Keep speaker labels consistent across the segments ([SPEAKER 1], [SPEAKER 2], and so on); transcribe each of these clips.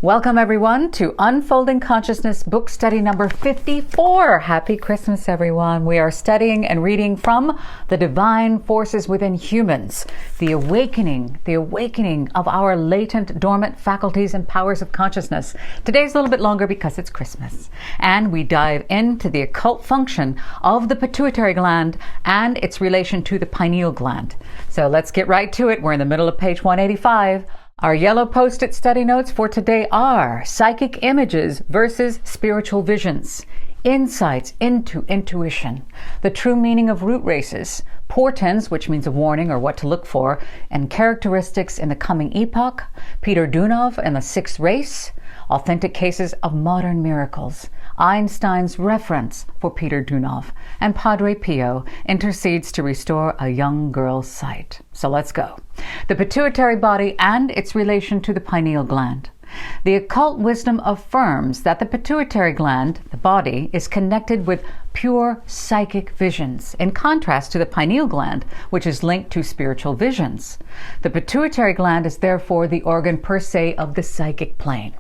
[SPEAKER 1] Welcome everyone to Unfolding Consciousness book study number 54. Happy Christmas everyone. We are studying and reading from The Divine Forces Within Humans, the awakening of our latent, dormant faculties and powers of consciousness. Today's a little bit longer because it's Christmas. And we dive into the occult function of the pituitary gland and its relation to the pineal gland. So let's get right to it. We're in the middle of page 185. Our yellow post-it study notes for today are psychic images versus spiritual visions, insights into intuition, the true meaning of root races, portends, which means a warning or what to look for, and characteristics in the coming epoch, Peter Deunov and the sixth race, authentic cases of modern miracles, Einstein's reference for Peter Deunov, and Padre Pio intercedes to restore a young girl's sight. So let's go. The pituitary body and its relation to the pineal gland. The occult wisdom affirms that the pituitary gland, the body, is connected with pure psychic visions, in contrast to the pineal gland, which is linked to spiritual visions. The pituitary gland is therefore the organ per se of the psychic plane.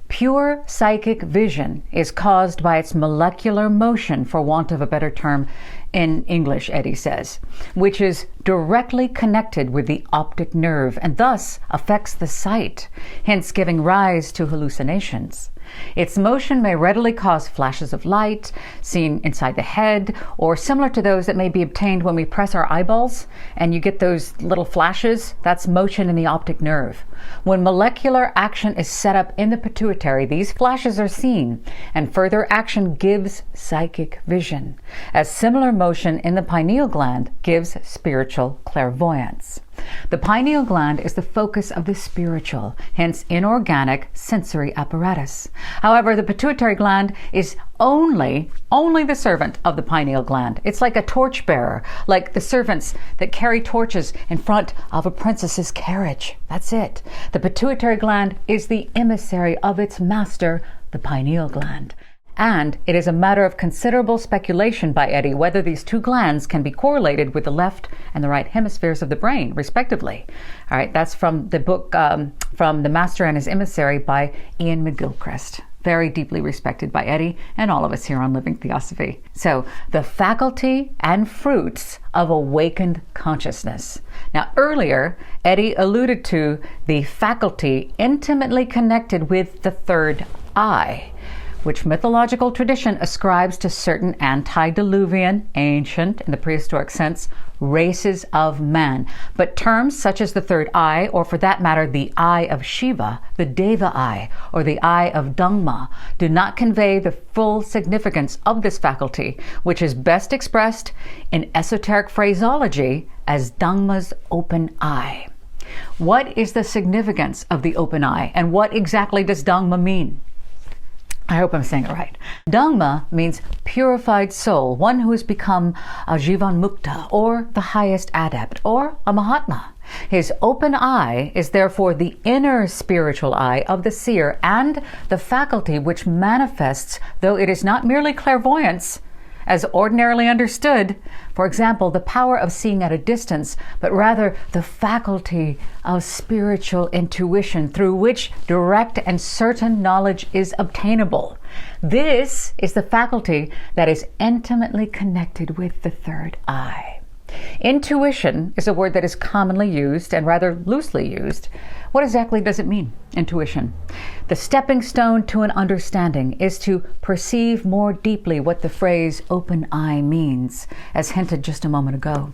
[SPEAKER 1] Pure psychic vision is caused by its molecular motion, for want of a better term in English, Eddie says, which is directly connected with the optic nerve and thus affects the sight, hence giving rise to hallucinations. Its motion may readily cause flashes of light seen inside the head, or similar to those that may be obtained when we press our eyeballs and you get those little flashes. That's motion in the optic nerve. When molecular action is set up in the pituitary, these flashes are seen, and further action gives psychic vision, as similar motion in the pineal gland gives spiritual clairvoyance. The pineal gland is the focus of the spiritual, hence inorganic sensory apparatus. However, the pituitary gland is only the servant of the pineal gland. It's like a torchbearer, like the servants that carry torches in front of a princess's carriage. That's it. The pituitary gland is the emissary of its master, the pineal gland. And it is a matter of considerable speculation by Eddie whether these two glands can be correlated with the left and the right hemispheres of the brain, respectively. All right, that's from the book from The Master and His Emissary by Ian McGilchrist. Very deeply respected by Eddie and all of us here on Living Theosophy. So, the faculty and fruits of awakened consciousness. Now, earlier, Eddie alluded to the faculty intimately connected with the third eye, which mythological tradition ascribes to certain antediluvian, ancient, in the prehistoric sense, races of man. But terms such as the third eye, or for that matter, the eye of Shiva, the Deva eye, or the eye of Dhamma, do not convey the full significance of this faculty, which is best expressed in esoteric phraseology as Dhamma's open eye. What is the significance of the open eye, and what exactly does Dhamma mean? I hope I'm saying it right. Dhamma means purified soul, one who has become a Jivan Mukta, or the highest adept, or a Mahatma. His open eye is therefore the inner spiritual eye of the seer and the faculty which manifests, though it is not merely clairvoyance, as ordinarily understood, for example, the power of seeing at a distance, but rather the faculty of spiritual intuition through which direct and certain knowledge is obtainable. This is the faculty that is intimately connected with the third eye. Intuition is a word that is commonly used and rather loosely used. What exactly does it mean, intuition? The stepping stone to an understanding is to perceive more deeply what the phrase open eye means, as hinted just a moment ago.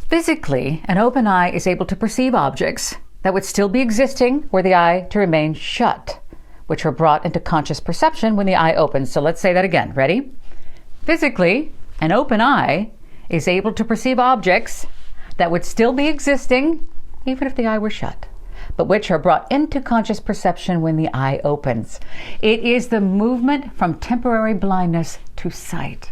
[SPEAKER 1] Physically, an open eye is able to perceive objects that would still be existing were the eye to remain shut, which are brought into conscious perception when the eye opens. So let's say that again. Ready? Physically, an open eye is able to perceive objects that would still be existing even if the eye were shut, but which are brought into conscious perception when the eye opens. It is the movement from temporary blindness to sight.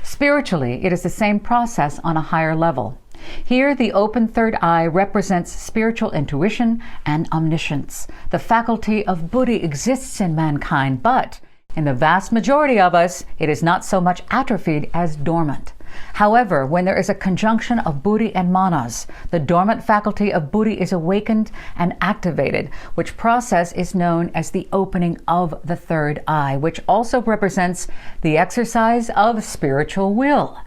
[SPEAKER 1] Spiritually, it is the same process on a higher level. Here, the open third eye represents spiritual intuition and omniscience. The faculty of buddhi exists in mankind, but in the vast majority of us, it is not so much atrophied as dormant. However, when there is a conjunction of buddhi and manas, the dormant faculty of buddhi is awakened and activated, which process is known as the opening of the third eye, which also represents the exercise of spiritual will.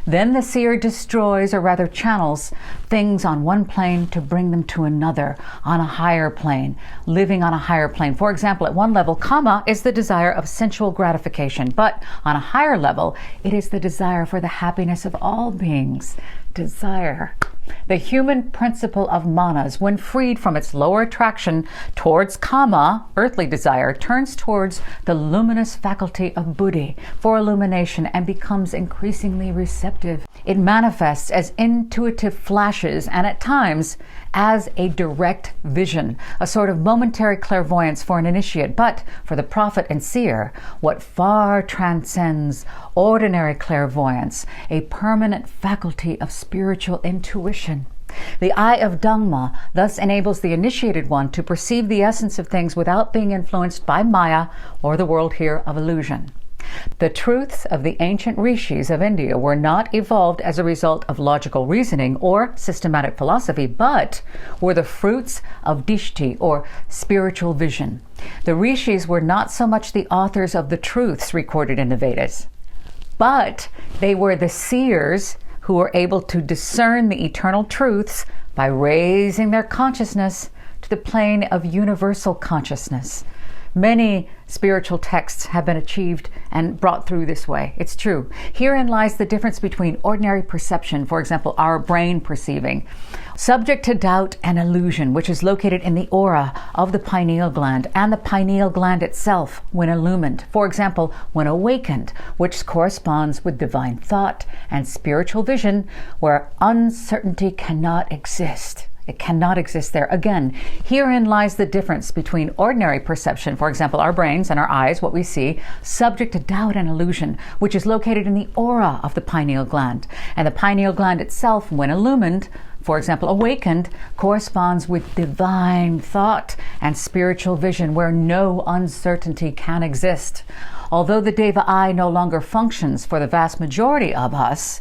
[SPEAKER 1] Then the seer destroys, or rather channels, things on one plane to bring them to another, on a higher plane, living on a higher plane. For example, at one level, kama is the desire of sensual gratification, but on a higher level, it is the desire for the happiness of all beings. Desire. The human principle of manas, when freed from its lower attraction towards kama, earthly desire, turns towards the luminous faculty of buddhi for illumination and becomes increasingly receptive. It manifests as intuitive flashes and at times as a direct vision, a sort of momentary clairvoyance for an initiate, but for the prophet and seer, what far transcends ordinary clairvoyance, a permanent faculty of spiritual intuition. The eye of Dhamma thus enables the initiated one to perceive the essence of things without being influenced by Maya or the world here of illusion. The truths of the ancient rishis of India were not evolved as a result of logical reasoning or systematic philosophy, but were the fruits of dishti, or spiritual vision. The rishis were not so much the authors of the truths recorded in the Vedas, but they were the seers who were able to discern the eternal truths by raising their consciousness to the plane of universal consciousness. Many spiritual texts have been achieved and brought through this way. It's true. Herein lies the difference between ordinary perception, for example, our brain perceiving, subject to doubt and illusion, which is located in the aura of the pineal gland, and the pineal gland itself when illumined. For example, when awakened, which corresponds with divine thought and spiritual vision, where uncertainty cannot exist. It cannot exist there. Again, herein lies the difference between ordinary perception, for example, our brains and our eyes, what we see, subject to doubt and illusion, which is located in the aura of the pineal gland. And the pineal gland itself, when illumined, for example, awakened, corresponds with divine thought and spiritual vision, where no uncertainty can exist. Although the Deva eye no longer functions for the vast majority of us,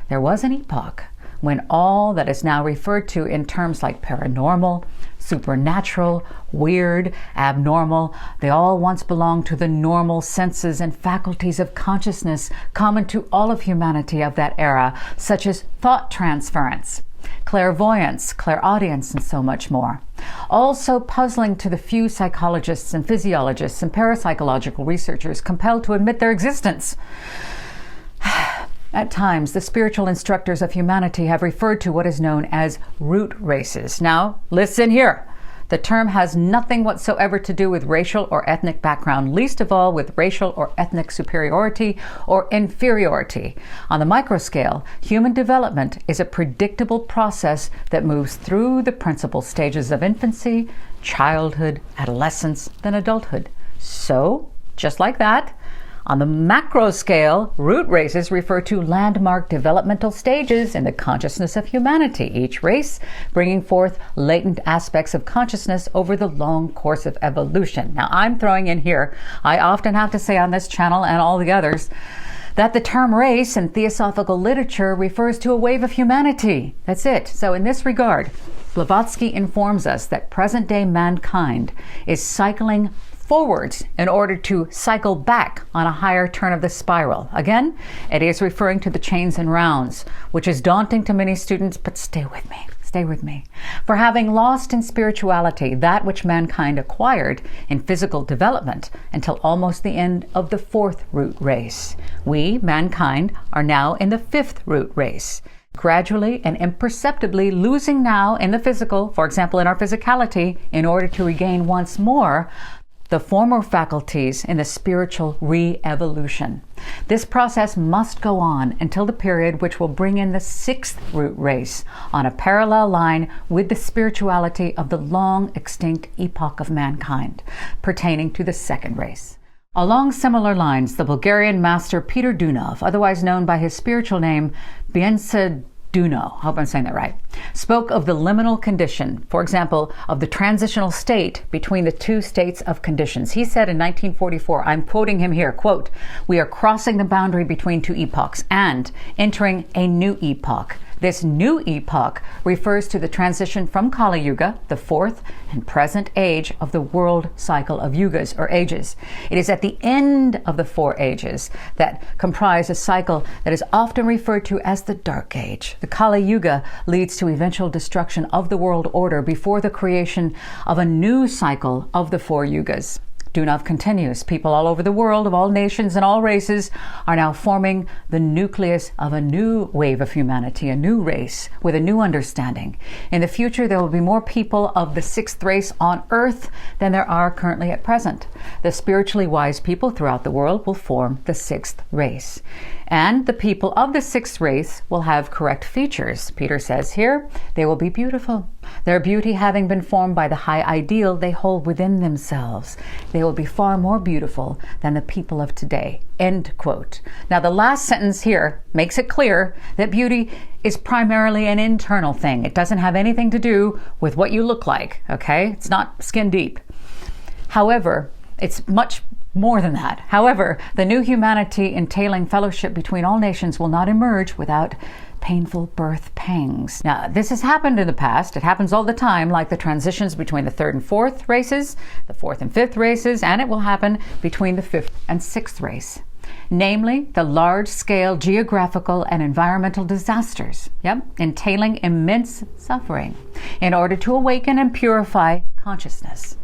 [SPEAKER 1] there was an epoch when all that is now referred to in terms like paranormal, supernatural, weird, abnormal, they all once belonged to the normal senses and faculties of consciousness common to all of humanity of that era, such as thought transference, clairvoyance, clairaudience, and so much more. Also puzzling to the few psychologists and physiologists and parapsychological researchers compelled to admit their existence. At times, the spiritual instructors of humanity have referred to what is known as root races. Now, listen here. The term has nothing whatsoever to do with racial or ethnic background, least of all with racial or ethnic superiority or inferiority. On the microscale, human development is a predictable process that moves through the principal stages of infancy, childhood, adolescence, then adulthood. So, just like that, on the macro scale, root races refer to landmark developmental stages in the consciousness of humanity, each race bringing forth latent aspects of consciousness over the long course of evolution. Now, I'm throwing in here, I often have to say on this channel and all the others, that the term race in theosophical literature refers to a wave of humanity. That's it. So in this regard, Blavatsky informs us that present-day mankind is cycling forwards in order to cycle back on a higher turn of the spiral. Again, it is referring to the chains and rounds, which is daunting to many students, but stay with me. Stay with me. For having lost in spirituality that which mankind acquired in physical development until almost the end of the fourth root race. We, mankind, are now in the fifth root race, gradually and imperceptibly losing now in the physical, for example, in our physicality, in order to regain once more the former faculties in the spiritual re-evolution. This process must go on until the period which will bring in the sixth root race on a parallel line with the spirituality of the long extinct epoch of mankind, pertaining to the second race. Along similar lines, the Bulgarian master Peter Deunov, otherwise known by his spiritual name Deunov, Deunov, I hope I'm saying that right, spoke of the liminal condition, for example, of the transitional state between the two states of conditions. He said in 1944, I'm quoting him here, quote, "We are crossing the boundary between two epochs and entering a new epoch. This new epoch refers to the transition from Kali Yuga, the fourth and present age of the world cycle of yugas or ages. It is at the end of the four ages that comprise a cycle that is often referred to as the Dark Age. The Kali Yuga leads to eventual destruction of the world order before the creation of a new cycle of the four yugas." Deunov continues, people all over the world of all nations and all races are now forming the nucleus of a new wave of humanity, a new race with a new understanding. In the future, there will be more people of the sixth race on Earth than there are currently at present. The spiritually wise people throughout the world will form the sixth race. And the people of the sixth race will have correct features. Peter says here, they will be beautiful. Their beauty having been formed by the high ideal they hold within themselves. They will be far more beautiful than the people of today. End quote. Now the last sentence here makes it clear that beauty is primarily an internal thing. It doesn't have anything to do with what you look like, okay? It's not skin deep. However, it's much more than that. However, the new humanity entailing fellowship between all nations will not emerge without painful birth pangs. Now, this has happened in the past. It happens all the time, like the transitions between the third and fourth races, the fourth and fifth races, and it will happen between the fifth and sixth race. Namely, the large-scale geographical and environmental disasters, entailing immense suffering, in order to awaken and purify consciousness.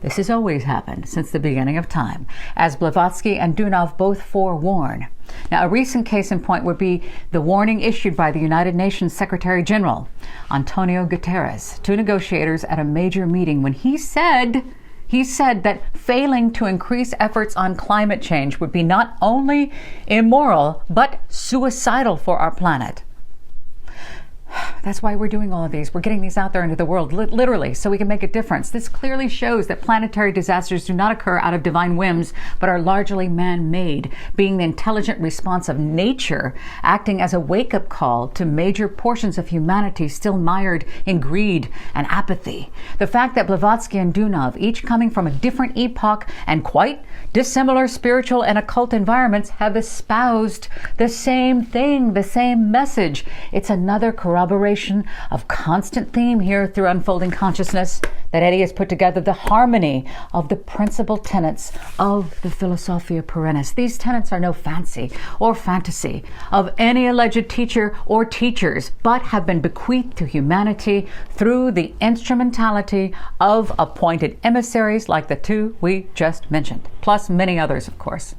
[SPEAKER 1] This has always happened since the beginning of time, as Blavatsky and Deunov both forewarn. Now, a recent case in point would be the warning issued by the United Nations Secretary General, Antonio Guterres, to negotiators at a major meeting when he said that failing to increase efforts on climate change would be not only immoral, but suicidal for our planet. That's why we're doing all of these. We're getting these out there into the world, literally, so we can make a difference. This clearly shows that planetary disasters do not occur out of divine whims, but are largely man-made, being the intelligent response of nature, acting as a wake-up call to major portions of humanity still mired in greed and apathy. The fact that Blavatsky and Deunov, each coming from a different epoch and quite dissimilar spiritual and occult environments, have espoused the same thing, the same message. It's another corroboration of constant theme here through Unfolding Consciousness that Eddie has put together, the harmony of the principal tenets of the Philosophia Perennis. These tenets are no fancy or fantasy of any alleged teacher or teachers, but have been bequeathed to humanity through the instrumentality of appointed emissaries like the two we just mentioned, plus many others, of course.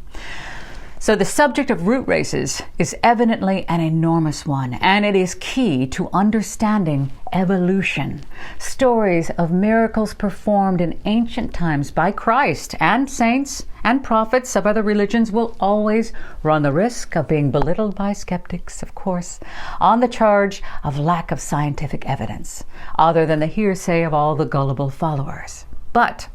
[SPEAKER 1] So the subject of root races is evidently an enormous one, and it is key to understanding evolution. Stories of miracles performed in ancient times by Christ and saints and prophets of other religions will always run the risk of being belittled by skeptics, of course, on the charge of lack of scientific evidence, other than the hearsay of all the gullible followers. But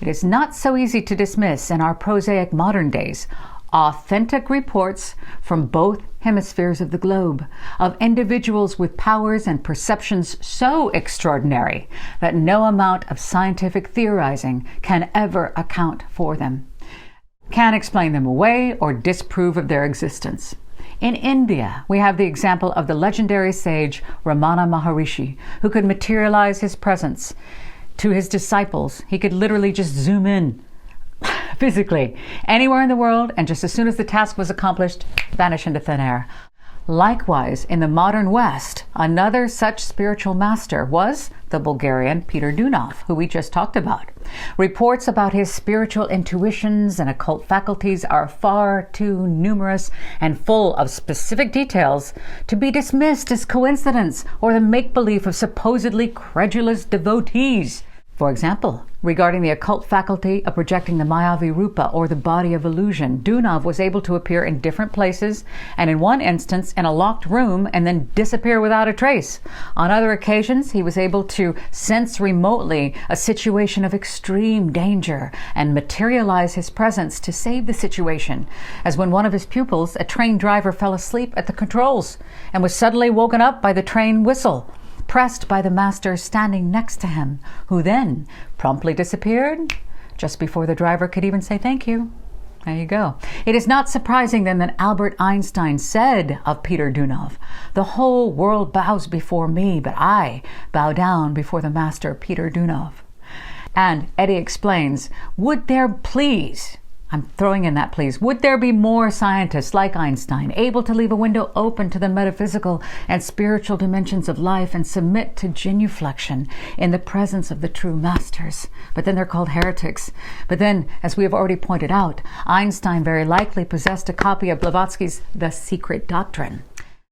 [SPEAKER 1] it is not so easy to dismiss in our prosaic modern days authentic reports from both hemispheres of the globe of individuals with powers and perceptions so extraordinary that no amount of scientific theorizing can ever account for them, can explain them away or disprove of their existence. In India, we have the example of the legendary sage Ramana Maharishi, who could materialize his presence to his disciples. He could literally just zoom in physically anywhere in the world, and just as soon as the task was accomplished, vanish into thin air. Likewise, in the modern West, another such spiritual master was the Bulgarian Peter Deunov, who we just talked about. Reports about his spiritual intuitions and occult faculties are far too numerous and full of specific details to be dismissed as coincidence or the make-believe of supposedly credulous devotees. For example, Regarding the occult faculty of projecting the Mayavi Rupa, or the body of illusion, Deunov was able to appear in different places, and in one instance in a locked room, and then disappear without a trace. On other occasions, he was able to sense remotely a situation of extreme danger and materialize his presence to save the situation, as when one of his pupils, a train driver, fell asleep at the controls and was suddenly woken up by the train whistle, pressed by the master standing next to him, who then promptly disappeared just before the driver could even say thank you. There you go. It is not surprising then that Albert Einstein said of Peter Deunov, "The whole world bows before me, but I bow down before the master Peter Deunov." And Eddie explains, would there please, I'm throwing in that please, would there be more scientists like Einstein able to leave a window open to the metaphysical and spiritual dimensions of life and submit to genuflection in the presence of the true masters? But then they're called heretics. But then, as we have already pointed out, Einstein very likely possessed a copy of Blavatsky's The Secret Doctrine.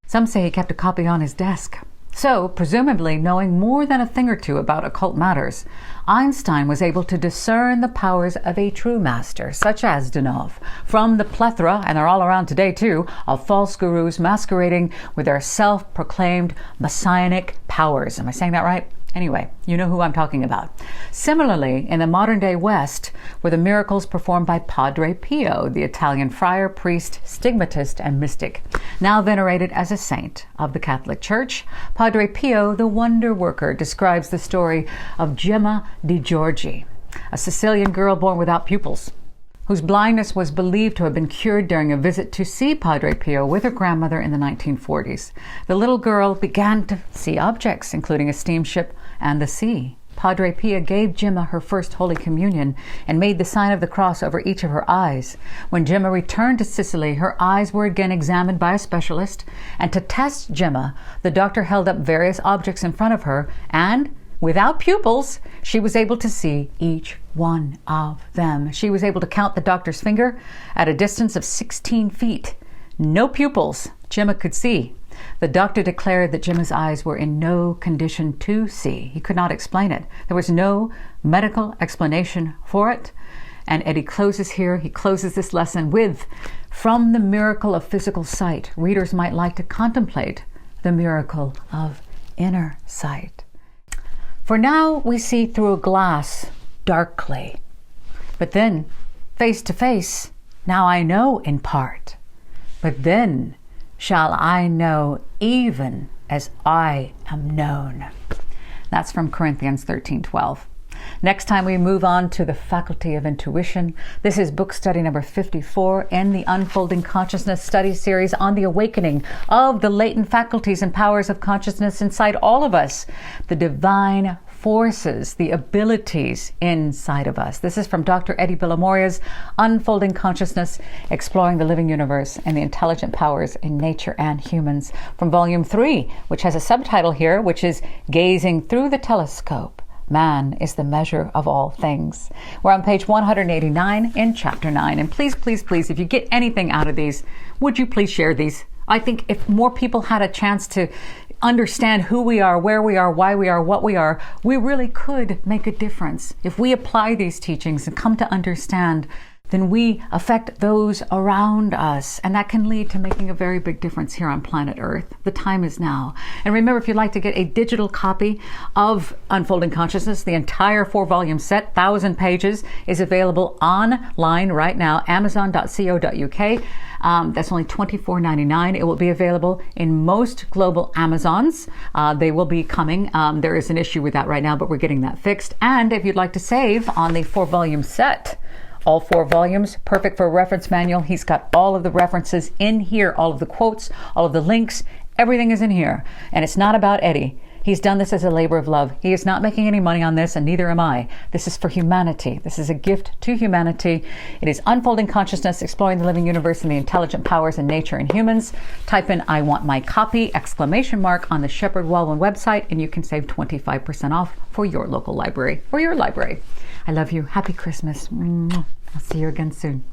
[SPEAKER 1] Some say he kept a copy on his desk. So, presumably knowing more than a thing or two about occult matters, Einstein was able to discern the powers of a true master, such as Deunov, from the plethora, and they're all around today too, of false gurus masquerading with their self-proclaimed messianic powers. Am I saying that right? Anyway, you know who I'm talking about. Similarly, in the modern-day West were the miracles performed by Padre Pio, the Italian friar, priest, stigmatist, and mystic. Now venerated as a saint of the Catholic Church, Padre Pio, the wonder worker, describes the story of Gemma di Giorgi, a Sicilian girl born without pupils, whose blindness was believed to have been cured during a visit to see Padre Pio with her grandmother in the 1940s. The little girl began to see objects, including a steamship and the sea. Padre Pio gave Gemma her first Holy Communion and made the sign of the cross over each of her eyes. When Gemma returned to Sicily, her eyes were again examined by a specialist, and to test Gemma, the doctor held up various objects in front of her, and without pupils, she was able to see each one of them. She was able to count the doctor's finger at a distance of 16 feet. No pupils, Gemma could see. The doctor declared that Gemma's eyes were in no condition to see. He could not explain it. There was no medical explanation for it. And Eddie closes here. He closes this lesson with, from the miracle of physical sight, readers might like to contemplate the miracle of inner sight. For now we see through a glass darkly, but then face to face, now I know in part, but then shall I know even as I am known. That's from Corinthians 13:12. Next time we move on to the faculty of intuition. This is book study number 54 in the Unfolding Consciousness study series on the awakening of the latent faculties and powers of consciousness inside all of us, the divine forces, the abilities inside of us. This is from Dr. Eddie Bilimoria's Unfolding Consciousness, Exploring the Living Universe and the Intelligent Powers in Nature and Humans, from Volume 3, which has a subtitle here, which is Gazing Through the Telescope. Man is the measure of all things. We're on page 189 in chapter 9. And please, please, please, if you get anything out of these, would you please share these? I think if more people had a chance to understand who we are, where we are, why we are, what we are, we really could make a difference. If we apply these teachings and come to understand, then we affect those around us, and that can lead to making a very big difference here on planet Earth. The time is now. And remember, if you'd like to get a digital copy of Unfolding Consciousness, the entire 4-volume set, 1,000 pages, is available online right now, amazon.co.uk. That's only $24.99. It will be available in most global Amazons. They will be coming. There is an issue with that right now, but we're getting that fixed. And if you'd like to save on the 4-volume set, all 4 volumes, perfect for a reference manual. He's got all of the references in here, all of the quotes, all of the links, everything is in here. And it's not about Eddie. He's done this as a labor of love. He is not making any money on this, and neither am I. This is for humanity. This is a gift to humanity. It is Unfolding Consciousness, Exploring the Living Universe and the Intelligent Powers in Nature and Humans. Type in "I want my copy!" on the Shepard Walwyn website, and you can save 25% off for your local library or your library. I love you. Happy Christmas. I'll see you again soon.